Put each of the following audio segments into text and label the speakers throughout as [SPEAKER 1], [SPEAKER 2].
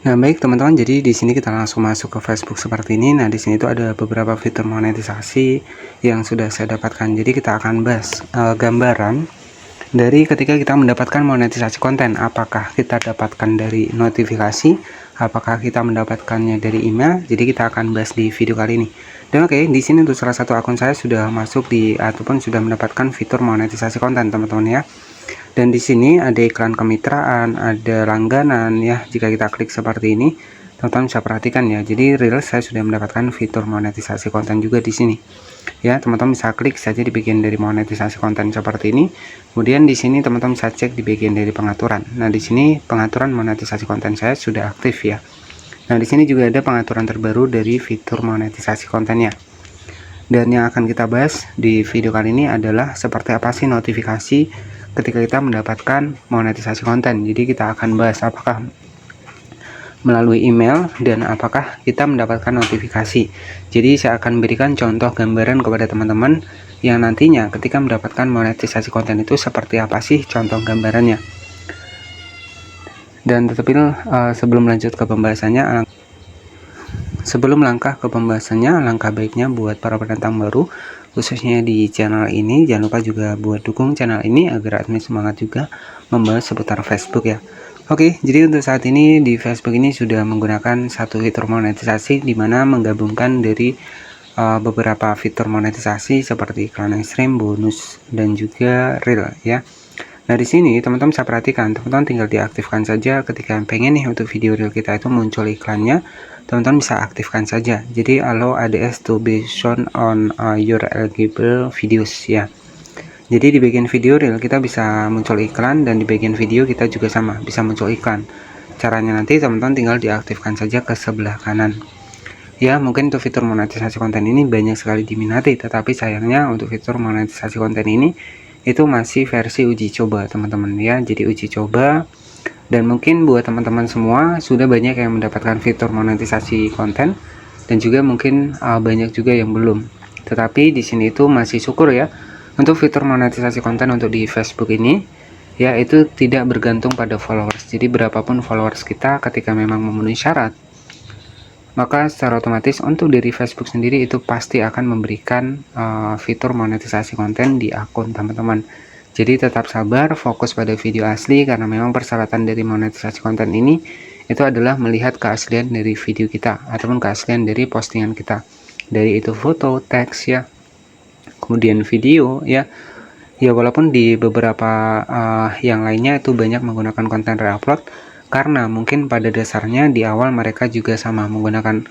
[SPEAKER 1] Nah, baik teman-teman, jadi di sini kita langsung masuk ke Facebook seperti ini. Nah, di sini tuh ada beberapa fitur monetisasi yang sudah saya dapatkan. Jadi kita akan bahas gambaran dari ketika kita mendapatkan monetisasi konten. Apakah kita dapatkan dari notifikasi, apakah kita mendapatkannya dari email. Jadi kita akan bahas di video kali ini. Dan oke, di sini untuk salah satu akun saya sudah masuk di ataupun sudah mendapatkan fitur monetisasi konten, teman-teman ya. Dan di sini ada iklan kemitraan, ada langganan ya. Jika kita klik seperti ini, teman-teman bisa perhatikan ya. Jadi real saya sudah mendapatkan fitur monetisasi konten juga di sini. Ya, teman-teman bisa klik saja di bagian dari monetisasi konten seperti ini. Kemudian di sini teman-teman bisa cek di bagian dari pengaturan. Nah, di sini pengaturan monetisasi konten saya sudah aktif ya. Nah, di sini juga ada pengaturan terbaru dari fitur monetisasi kontennya. Dan yang akan kita bahas di video kali ini adalah seperti apa sih notifikasi ketika kita mendapatkan monetisasi konten. Jadi kita akan bahas apakah melalui email dan apakah kita mendapatkan notifikasi. Jadi saya akan berikan contoh gambaran kepada teman-teman yang nantinya ketika mendapatkan monetisasi konten itu seperti apa sih contoh gambarannya. Dan tetapi sebelum lanjut ke pembahasannya, sebelum langkah ke pembahasannya, langkah baiknya buat para pendatang baru khususnya di channel ini, jangan lupa juga buat dukung channel ini agar admin semangat juga membahas seputar Facebook ya. Oke, jadi untuk saat ini di Facebook ini sudah menggunakan satu fitur monetisasi di mana menggabungkan dari beberapa fitur monetisasi seperti iklan ekstrim, bonus dan juga real ya. Nah, di sini teman-teman bisa perhatikan, teman-teman tinggal diaktifkan saja ketika pengen nih untuk video reel kita itu muncul iklannya. Teman-teman bisa aktifkan saja. Jadi allow ads to be shown on your eligible videos ya. Jadi di bagian video reel kita bisa muncul iklan dan di bagian video kita juga sama bisa muncul iklan. Caranya nanti teman-teman tinggal diaktifkan saja ke sebelah kanan. Ya, mungkin untuk fitur monetisasi konten ini banyak sekali diminati, tetapi sayangnya untuk fitur monetisasi konten ini itu masih versi uji coba teman-teman ya. Jadi uji coba. Dan mungkin buat teman-teman semua sudah banyak yang mendapatkan fitur monetisasi konten dan juga mungkin banyak juga yang belum. Tetapi di sini itu masih syukur ya untuk fitur monetisasi konten untuk di Facebook ini ya itu tidak bergantung pada followers. Jadi berapapun followers kita ketika memang memenuhi syarat, maka secara otomatis untuk dari Facebook sendiri itu pasti akan memberikan fitur monetisasi konten di akun teman-teman. Jadi tetap sabar, fokus pada video asli karena memang persyaratan dari monetisasi konten ini itu adalah melihat keaslian dari video kita ataupun keaslian dari postingan kita. Dari itu foto, teks ya, kemudian video ya. Ya walaupun di beberapa yang lainnya itu banyak menggunakan konten reupload karena mungkin pada dasarnya di awal mereka juga sama menggunakan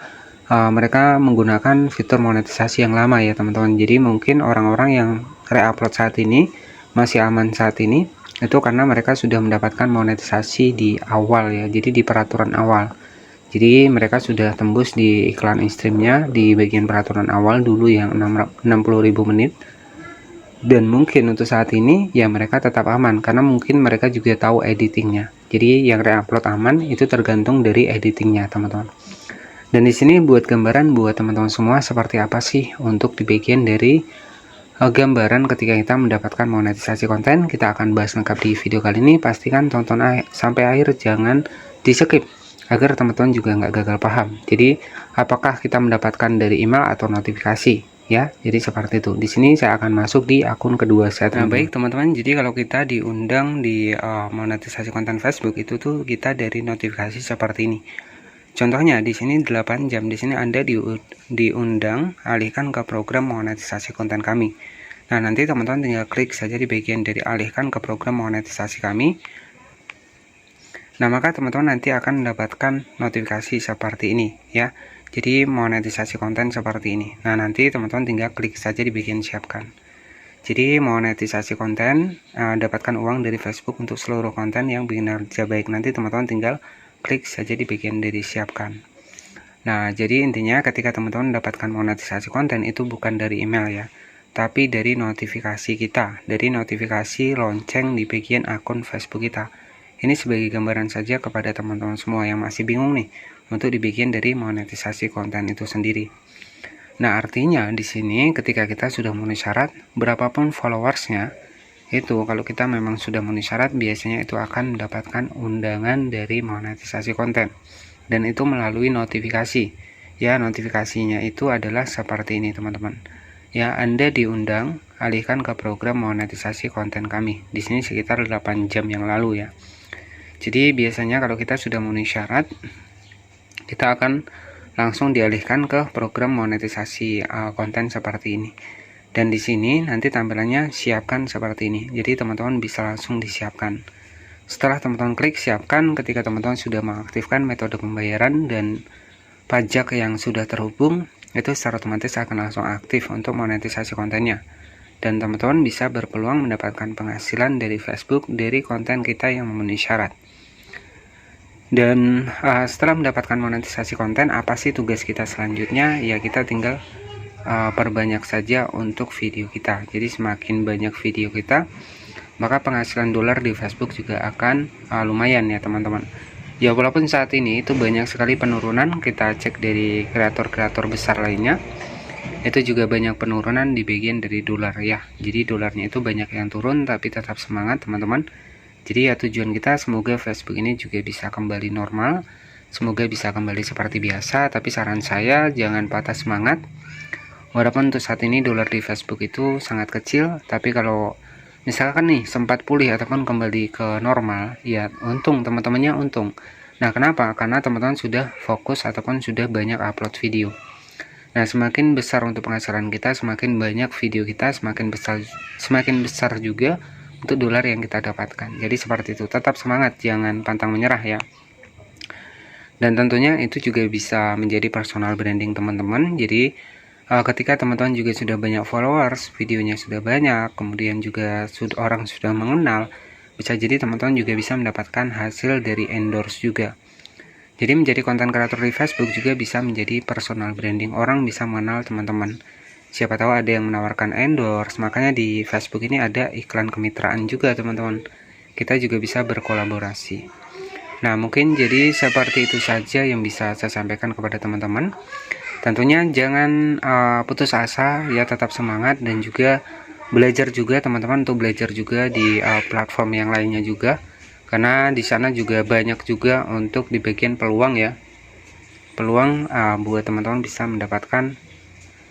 [SPEAKER 1] mereka menggunakan fitur monetisasi yang lama ya teman-teman. Jadi mungkin orang-orang yang reupload saat ini masih aman saat ini itu karena mereka sudah mendapatkan monetisasi di awal ya, jadi di peraturan awal. Jadi mereka sudah tembus di iklan in-streamnya di bagian peraturan awal dulu yang 60.000 menit. Dan mungkin untuk saat ini ya mereka tetap aman karena mungkin mereka juga tahu editingnya. Jadi yang reupload aman itu tergantung dari editingnya teman-teman. Dan di sini buat gambaran buat teman-teman semua seperti apa sih untuk di bagian dari gambaran ketika kita mendapatkan monetisasi konten. Kita akan bahas lengkap di video kali ini. Pastikan tonton sampai akhir, jangan di skip agar teman-teman juga nggak gagal paham. Jadi apakah kita mendapatkan dari email atau notifikasi ya. Jadi seperti itu. Di sini saya akan masuk di akun kedua saya. Nah, baik teman-teman, jadi kalau kita diundang di monetisasi konten Facebook itu tuh kita dari notifikasi seperti ini. Contohnya di sini 8 jam, di sini Anda diundang alihkan ke program monetisasi konten kami. Nah, nanti teman-teman tinggal klik saja di bagian dari alihkan ke program monetisasi kami. Nah, maka teman-teman nanti akan mendapatkan notifikasi seperti ini ya. Jadi monetisasi konten seperti ini. Nah, nanti teman-teman tinggal klik saja di bagian siapkan. Jadi monetisasi konten, dapatkan uang dari Facebook untuk seluruh konten yang kinerja baik. Nanti teman-teman tinggal klik saja di bagian dari siapkan. Nah, jadi intinya ketika teman-teman mendapatkan monetisasi konten itu bukan dari email ya, tapi dari notifikasi kita, dari notifikasi lonceng di bagian akun Facebook kita. Ini sebagai gambaran saja kepada teman-teman semua yang masih bingung nih untuk di bagian dari monetisasi konten itu sendiri. Nah, artinya di sini ketika kita sudah memenuhi syarat, berapapun followersnya, itu kalau kita memang sudah memenuhi syarat biasanya itu akan mendapatkan undangan dari monetisasi konten. dan itu melalui notifikasi. Ya, notifikasinya itu adalah seperti ini teman-teman. Ya, Anda diundang alihkan ke program monetisasi konten kami. Di sini sekitar 8 jam yang lalu ya. Jadi biasanya kalau kita sudah memenuhi syarat, kita akan langsung dialihkan ke program monetisasi konten seperti ini. Dan di sini nanti tampilannya siapkan seperti ini. Jadi teman-teman bisa langsung disiapkan. Setelah teman-teman klik siapkan, ketika teman-teman sudah mengaktifkan metode pembayaran dan pajak yang sudah terhubung, itu secara otomatis akan langsung aktif untuk monetisasi kontennya. Dan teman-teman bisa berpeluang mendapatkan penghasilan dari Facebook dari konten kita yang memenuhi syarat. Dan setelah mendapatkan monetisasi konten, apa sih tugas kita selanjutnya? Ya, kita tinggal perbanyak saja untuk video kita. Jadi semakin banyak video kita, maka penghasilan dolar di Facebook juga akan lumayan ya teman-teman. Ya, walaupun saat ini itu banyak sekali penurunan, kita cek dari kreator-kreator besar lainnya, itu juga banyak penurunan di bagian dari dolar ya. Jadi dolarnya itu banyak yang turun, tapi tetap semangat teman-teman. Jadi ya tujuan kita semoga Facebook ini juga bisa kembali normal, semoga bisa kembali seperti biasa. Tapi saran saya jangan patah semangat. Walaupun untuk saat ini dolar di Facebook itu sangat kecil, tapi kalau misalkan nih sempat pulih ataupun kembali ke normal, ya untung teman-temannya untung. Nah, kenapa? Karena teman-teman sudah fokus ataupun sudah banyak upload video. Nah, semakin besar untuk penghasilan kita, semakin banyak video kita, semakin besar juga untuk dolar yang kita dapatkan. Jadi seperti itu, tetap semangat, jangan pantang menyerah ya. Dan tentunya itu juga bisa menjadi personal branding teman-teman. Jadi ketika teman-teman juga sudah banyak followers, videonya sudah banyak, kemudian juga orang sudah mengenal, bisa jadi teman-teman juga bisa mendapatkan hasil dari endorse juga. Jadi menjadi konten kreator di Facebook juga bisa menjadi personal branding. Orang bisa mengenal teman-teman. Siapa tahu ada yang menawarkan endorse. Makanya di Facebook ini ada iklan kemitraan juga teman-teman. Kita juga bisa berkolaborasi. Nah, mungkin jadi seperti itu saja yang bisa saya sampaikan kepada teman-teman. Tentunya jangan putus asa ya, tetap semangat dan juga belajar juga teman-teman, untuk belajar juga di platform yang lainnya juga, karena di sana juga banyak juga untuk di bagian peluang ya, peluang buat teman-teman bisa mendapatkan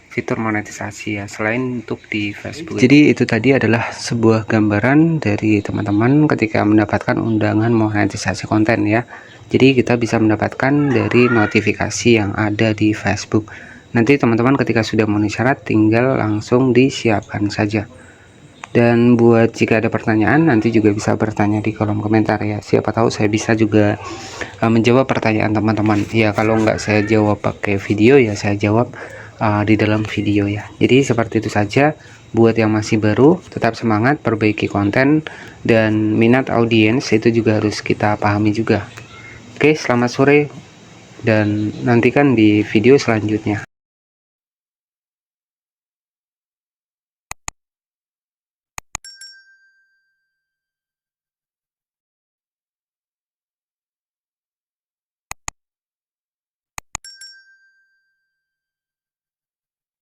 [SPEAKER 1] fitur monetisasi ya selain untuk di Facebook. Jadi itu tadi adalah sebuah gambaran dari teman-teman ketika mendapatkan undangan monetisasi konten ya. Jadi kita bisa mendapatkan dari notifikasi yang ada di Facebook. Nanti teman-teman ketika sudah memenuhi syarat tinggal langsung disiapkan saja. Dan buat jika ada pertanyaan nanti juga bisa bertanya di kolom komentar ya. Siapa tahu saya bisa juga menjawab pertanyaan teman-teman. Ya, kalau nggak saya jawab pakai video ya saya jawab di dalam video ya. Jadi seperti itu saja. Buat yang masih baru, tetap semangat, perbaiki konten, dan minat audiens itu juga harus kita pahami juga. Oke, selamat sore dan nantikan di video selanjutnya.